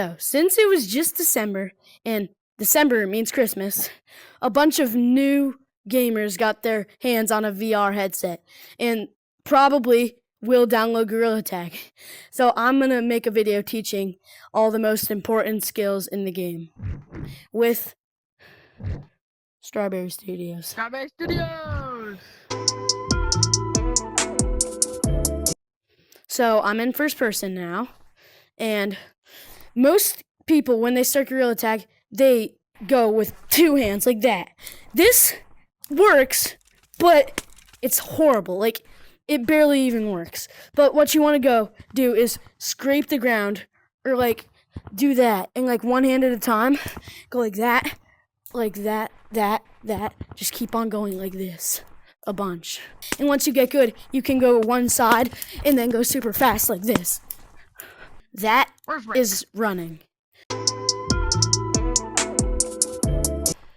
So, since it was just December, and December means Christmas, a bunch of new gamers got their hands on a VR headset and probably will download Gorilla Tag. So I'm going to make a video teaching all the most important skills in the game with Strawberry Studios. Strawberry Studios! So I'm in first person now, and most people, when they start Gorilla Tag, they go with two hands like that. This works, but it's horrible. Like, it barely even works. But what you want to do is scrape the ground, or like do that, and like one hand at a time, go like that, that. Just keep on going like this a bunch. And once you get good, you can go one side and then go super fast like this. That is running.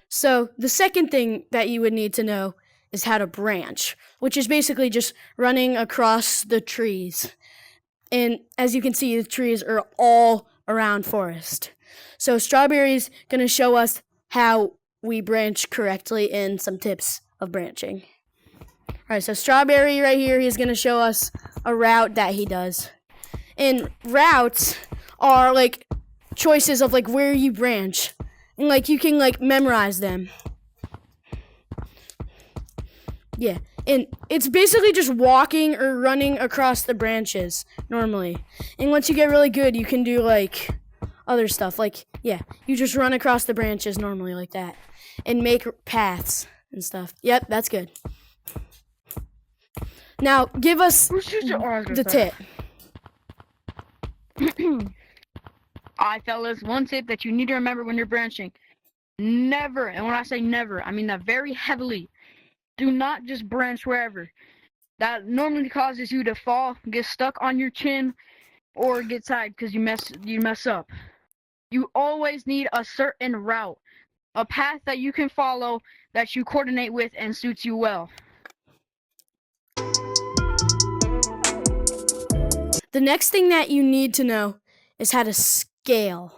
So the second thing that you would need to know is how to branch, which is basically just running across the trees. And as you can see, the trees are all around forest. So Strawberry's going to show us how we branch correctly and some tips of branching. All right, so Strawberry right here, he's going to show us a route that he does. And routes are like choices of like where you branch. And like you can like memorize them. Yeah, and it's basically just walking or running across the branches normally. And once you get really good, you can do like other stuff. Like, yeah, you just run across the branches normally like that and make paths and stuff. Yep, that's good. Now, give us the tip. Alright, fellas, one tip that you need to remember when you're branching. Never, and when I say never, I mean that very heavily. Do not just branch wherever. That normally causes you to fall, get stuck on your chin, or get tired because you mess up. You always need a certain route, a path that you can follow, that you coordinate with and suits you well. The next thing that you need to know is how to scale.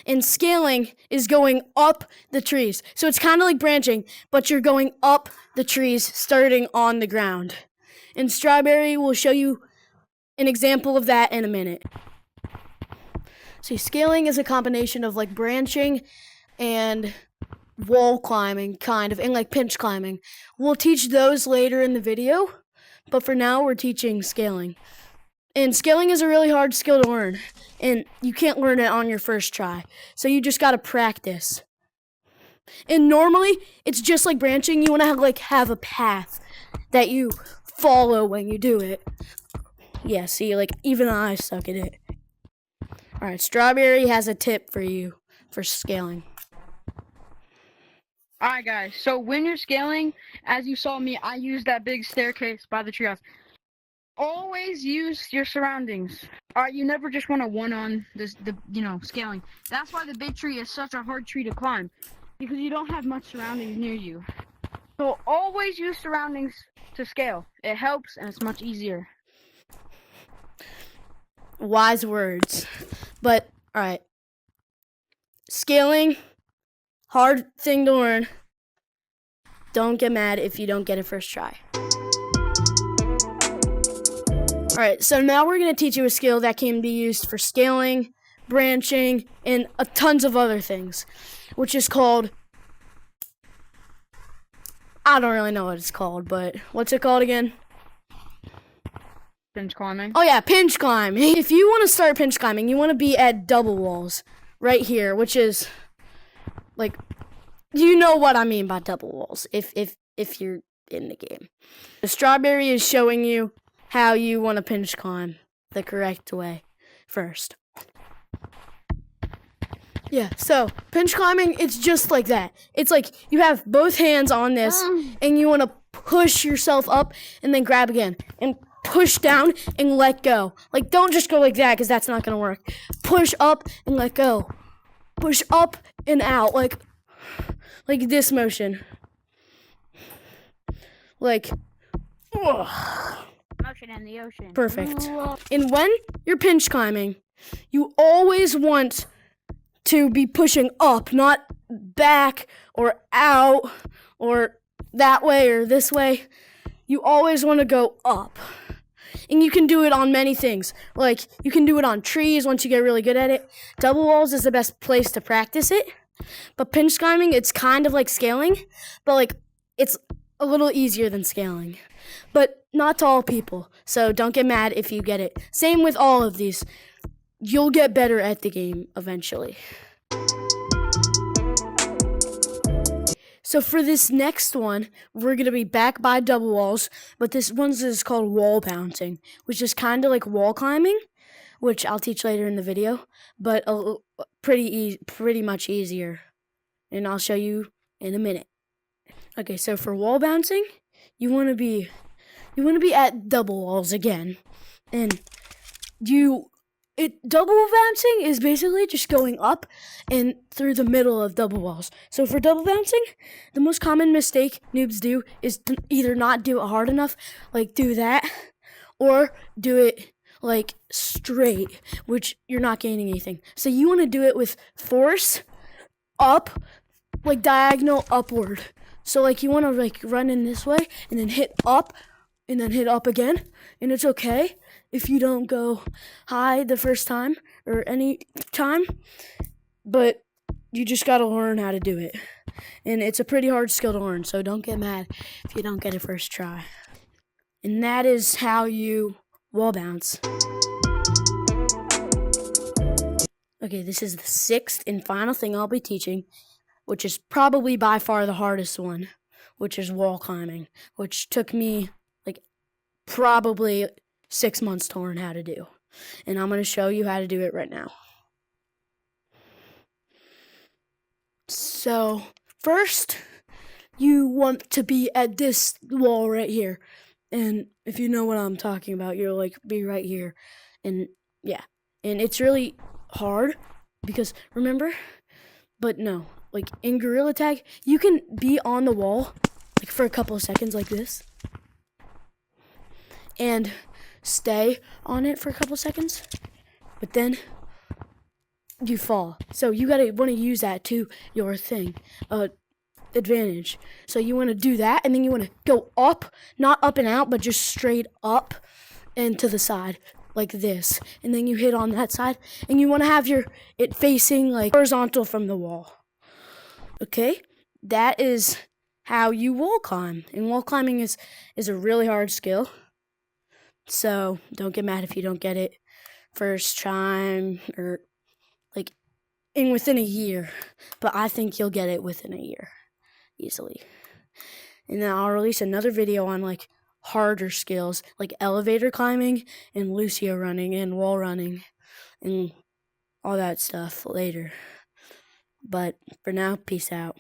And scaling is going up the trees. So it's kind of like branching, but you're going up the trees starting on the ground. And Strawberry will show you an example of that in a minute. See, scaling is a combination of like branching and wall climbing, kind of, and like pinch climbing. We'll teach those later in the video, but for now we're teaching scaling. And scaling is a really hard skill to learn, and you can't learn it on your first try. So you just gotta practice. And normally, it's just like branching. You wanna have a path that you follow when you do it. Yeah, see, like even I suck at it. All right, Strawberry has a tip for you for scaling. Alright, guys. So when you're scaling, as you saw me, I used that big staircase by the treehouse. Always use your surroundings. Alright, you never just want to one-on scaling. That's why the big tree is such a hard tree to climb, because you don't have much surroundings near you. So always use surroundings to scale. It helps and it's much easier. Wise words. But, alright. Scaling, hard thing to learn. Don't get mad if you don't get it first try. Alright, so now we're going to teach you a skill that can be used for scaling, branching, and tons of other things, which is called, I don't really know what it's called, but what's it called again? Pinch climbing. Oh yeah, pinch climb. If you want to start pinch climbing, you want to be at double walls right here, which is like, you know what I mean by double walls if you're in the game. The Strawberry is showing you how you want to pinch climb the correct way first. Yeah, so pinch climbing, it's just like that. It's like you have both hands on this and you want to push yourself up and then grab again and push down and let go. Like, don't just go like that because that's not going to work. Push up and let go. Push up and out like this motion. Like, Motion in the ocean. Perfect. And when you're pinch climbing, you always want to be pushing up, not back or out or that way or this way. You always want to go up. And you can do it on many things. Like, you can do it on trees once you get really good at it. Double walls is the best place to practice it. But pinch climbing, it's kind of like scaling, but like it's a little easier than scaling. But not to all people, so don't get mad if you get it. Same with all of these. You'll get better at the game eventually. So for this next one, we're going to be back by double walls, but this one's is called wall bouncing, which is kind of like wall climbing, which I'll teach later in the video, but pretty much easier, and I'll show you in a minute. Okay, so for wall bouncing, you want to be at double walls again, and double bouncing is basically just going up and through the middle of double walls. So for double bouncing, the most common mistake noobs do is to either not do it hard enough, like do that, or do it like straight, which you're not gaining anything. So you want to do it with force up, like diagonal upward. So like you want to like run in this way and then hit up and then hit up again, and it's okay if you don't go high the first time or any time, but you just got to learn how to do it. And it's a pretty hard skill to learn, so don't get mad if you don't get it first try. And that is how you wall bounce. Okay, this is the sixth and final thing I'll be teaching, which is probably by far the hardest one, which is wall climbing, which took me like probably 6 months to learn how to do. And I'm going to show you how to do it right now. So, first, you want to be at this wall right here. And if you know what I'm talking about, you'll like be right here. And yeah, and it's really hard because remember, but no, like in Gorilla Tag, you can be on the wall like for a couple of seconds like this. And stay on it for a couple seconds, but then you fall. So you want to use that to your advantage. So you want to do that, and then you want to go up, not up and out, but just straight up and to the side like this. And then you hit on that side, and you want to have it facing like horizontal from the wall. Okay, that is how you wall climb. And wall climbing is a really hard skill. So don't get mad if you don't get it first time or like within a year. But I think you'll get it within a year easily. And then I'll release another video on like harder skills like elevator climbing and Lucio running and wall running and all that stuff later. But for now, peace out.